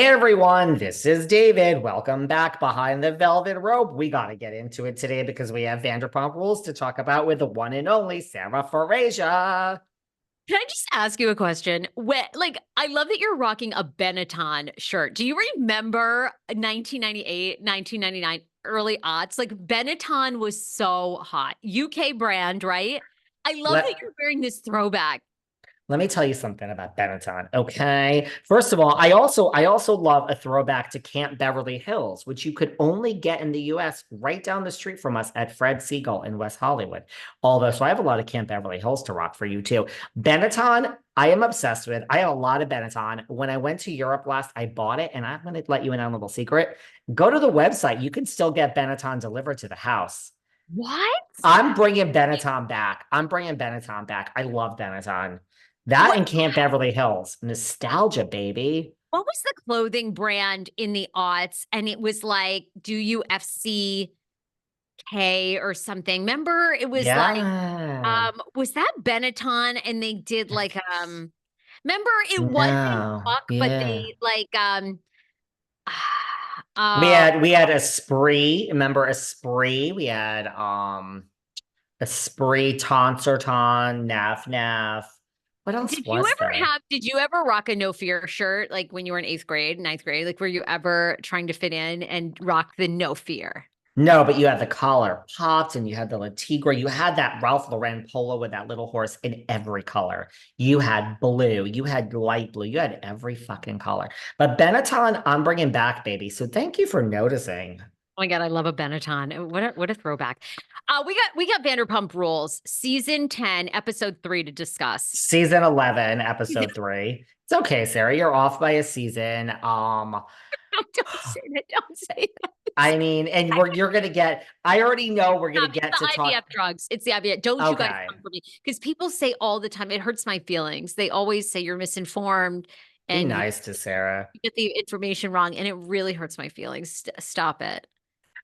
Hey everyone, this is David. Welcome back behind the velvet rope. We got to get into it today because we have Vanderpump Rules to talk about with the one and only Sarah Farasia. Can I just ask you a question? I love that you're rocking a Benetton shirt. Do you remember 1998, 1999, early aughts? Like Benetton was so hot. UK brand, right? I love that Let you're wearing this throwback. Let me tell you something about Benetton. Okay. First of all, I also love a throwback to Camp Beverly Hills, which you could only get in the US right down the street from us at Fred Siegel in West Hollywood. Although, so I have a lot of Camp Beverly Hills to rock for you too. Benetton, I am obsessed with. I have a lot of Benetton. When I went to Europe last, I bought it, and I'm going to let you in on a little secret. Go to the website. You can still get Benetton delivered to the house. What? I'm bringing Benetton back. I'm bringing Benetton back. I love Benetton. That What and Camp Beverly Hills. Nostalgia, baby. what was the clothing brand in the aughts? And it was like, do you FCK or something? Remember, it was like, Yeah. was that Benetton? And they did remember it wasn't No. Buck, but Yeah. they We uh had we had Esprit. Remember Esprit? We had Esprit, Tonserton, Naf Naf. What else was there? did you ever rock a no fear shirt like when you were in eighth grade, ninth grade? Like were you ever trying to fit in and rock the no fear? No, but you had the collar popped and you had the Latigra. You had that Ralph Lauren polo with that little horse in every color. You had blue. You had light blue. You had every fucking color. But Benetton, I'm bringing back, baby. So thank you for noticing. Oh my God, I love a Benetton. What a throwback. We got Vanderpump Rules, season 10, episode 3 to discuss. Season 11, episode 3. It's okay, Sarah. You're off by a season. Don't say that. Don't say that. I mean, and you're gonna get, I already know we're gonna Stop. It's get to the talk. IVF drugs. It's the IVF. Don't you guys Okay. come for me? Because people say all the time, it hurts my feelings. They always say you're misinformed Be and nice to Sarah. you get the information wrong, and it really hurts my feelings. Stop it.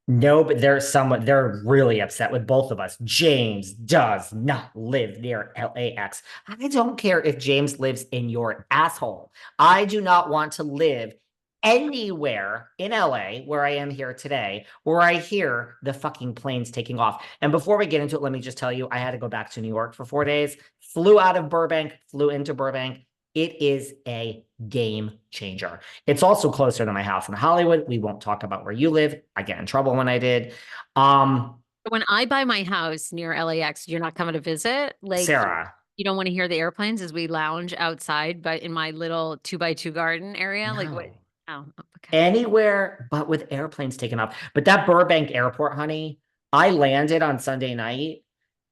No, but they're really upset with both of us. James does not live near LAX. I don't care if James lives in your asshole. I do not want to live anywhere in LA where I am here today, where I hear the fucking planes taking off. And before we get into it, let me just tell you, I had to go back to New York for 4 days, flew out of Burbank, flew into Burbank. It is a game changer. It's also closer to my house in Hollywood. We won't talk about where you live. I get in trouble when I did. Um, When I buy my house near LAX, you're not coming to visit. Like Sarah, you don't want to hear the airplanes as we lounge outside, but in my little 2x2 garden area. Like what? no. Oh, okay. Anywhere but with airplanes taking off. But that Burbank airport, honey, I landed on Sunday night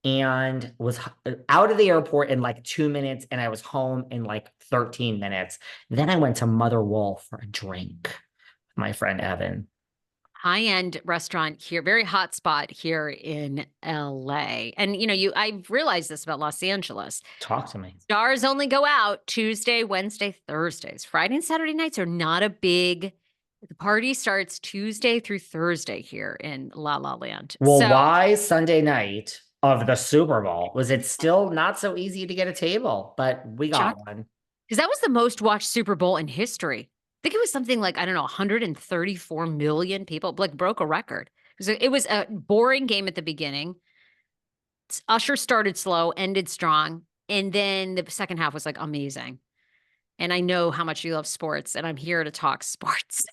and was out of the airport in like 2 minutes, and I was home in like 13 minutes. Then I went to Mother Wolf for a drink with my friend Evan. High-end restaurant here, very hot spot here in LA. And I've realized this about Los Angeles. Talk to me. Stars only go out Tuesday, Wednesday, Thursdays. Friday and Saturday nights are not a big the party starts Tuesday through Thursday here in La La Land. Well, why Sunday night of the Super Bowl was it still not so easy to get a table, but we got one. Because that was the most watched Super Bowl in history. I think it was something like, I don't know, 134 million people, like broke a record. It was a boring game at the beginning. Usher started slow, ended strong. And then the second half was like amazing. And I know how much you love sports, and I'm here to talk sports.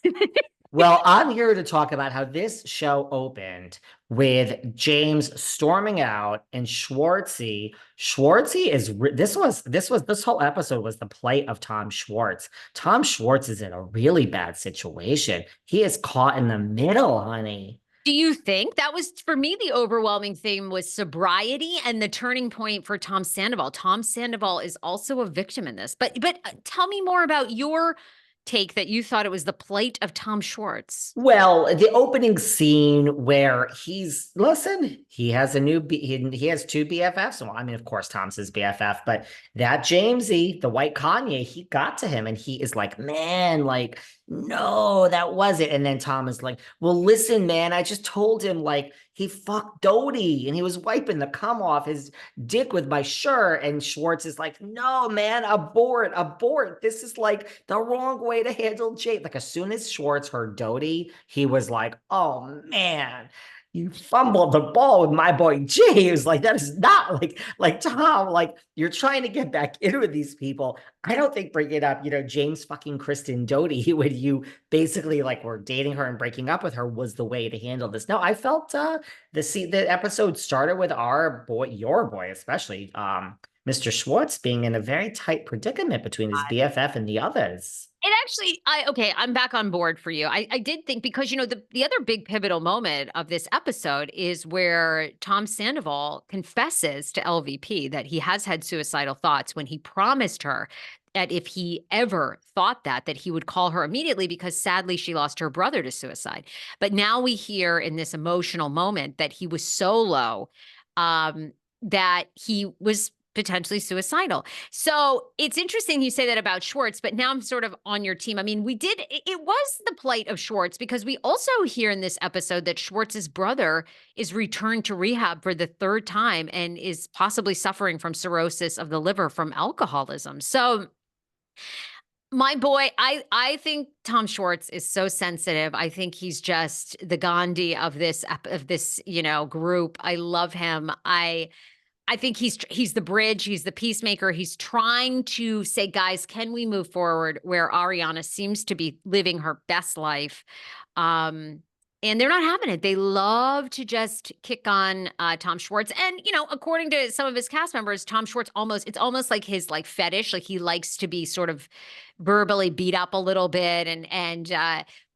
Well, I'm here to talk about how this show opened with James storming out and Schwartzy. Schwartzy this whole episode was the plight of Tom Schwartz. Tom Schwartz is in a really bad situation. He is caught in the middle, honey. Do you think that was for me? The overwhelming theme was sobriety and the turning point for Tom Sandoval. Tom Sandoval is also a victim in this. But tell me more about your take that you thought it was the plight of Tom Schwartz. Well, the opening scene where he has a he has two BFFs. Well, I mean, of course, Tom's his BFF, but that Jamesy, the white Kanye, he got to him and he is like, man, no, that wasn't. And then Tom is like, well, listen, man, I just told him, like, he fucked Dodie and he was wiping the cum off his dick with my shirt. And Schwartz is like, no, man, abort, abort. This is like the wrong way to handle Jade. Like as soon as Schwartz heard Dodie, he was like, oh man, you fumbled the ball with my boy James. Like that is not like Tom. Like you're trying to get back in with these people. I don't think bringing up, James fucking Kristen Doty when you basically like were dating her and breaking up with her was the way to handle this. No, I felt the episode started with our boy, your boy especially, Mr. Schwartz being in a very tight predicament between his BFF and the others. It actually, I'm back on board for you. I did think because, the other big pivotal moment of this episode is where Tom Sandoval confesses to LVP that he has had suicidal thoughts when he promised her that if he ever thought that he would call her immediately because sadly she lost her brother to suicide. But now we hear in this emotional moment that he was so low that he was potentially suicidal. So it's interesting you say that about Schwartz, but now I'm sort of on your team. I mean, it was the plight of Schwartz because we also hear in this episode that Schwartz's brother is returned to rehab for the third time and is possibly suffering from cirrhosis of the liver from alcoholism. So my boy, I think Tom Schwartz is so sensitive. I think he's just the Gandhi of this group. I love him. I think he's the bridge. He's the peacemaker. He's trying to say, guys, can we move forward where Ariana seems to be living her best life? And they're not having it. They love to just kick on Tom Schwartz. And, according to some of his cast members, Tom Schwartz it's almost like his like fetish. Like he likes to be sort of verbally beat up a little bit and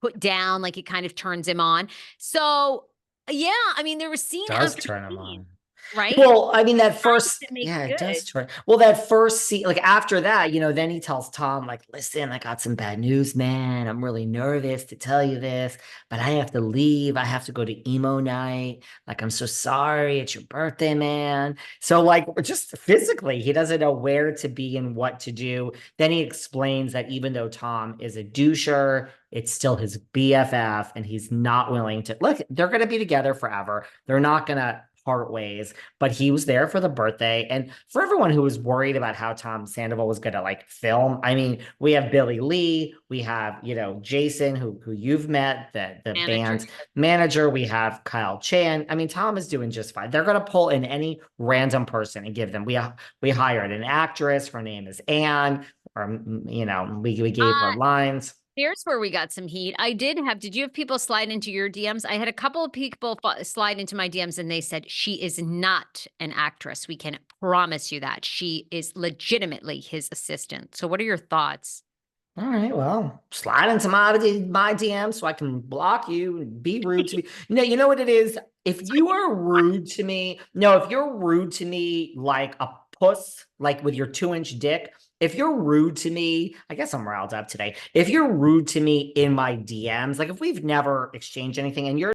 put down, like it kind of turns him on. So yeah, I mean, there was scene Does after turn him scene, on. right? Well, I mean, that first, It it does good. turn. Well, that first scene, like after that, then he tells Tom, like, listen, I got some bad news, man. I'm really nervous to tell you this, but I have to leave. I have to go to emo night. Like, I'm so sorry. It's your birthday, man. So, like, just physically, he doesn't know where to be and what to do. Then he explains that even though Tom is a doucher, it's still his BFF, and he's not willing to look. They're going to be together forever. They're not going to part ways, but he was there for the birthday. And for everyone who was worried about how Tom Sandoval was going to like film, I mean, we have Billy Lee, we have, Jason, who you've met, the band's manager, we have Kyle Chan. I mean, Tom is doing just fine. They're going to pull in any random person and give them, we hired an actress, her name is Anne, or, we gave her lines. Here's where we got some heat. Did you have people slide into your DMs? I had a couple of people slide into my DMs and they said, she is not an actress. We can promise you that. She is legitimately his assistant. So what are your thoughts? All right, well, slide into my DM so I can block you and be rude to me. You know what it is? If you are rude to me, no, if you're rude to me like a puss, like with your 2-inch dick, if you're rude to me, I guess I'm riled up today. If you're rude to me in my DMs, like if we've never exchanged anything and you're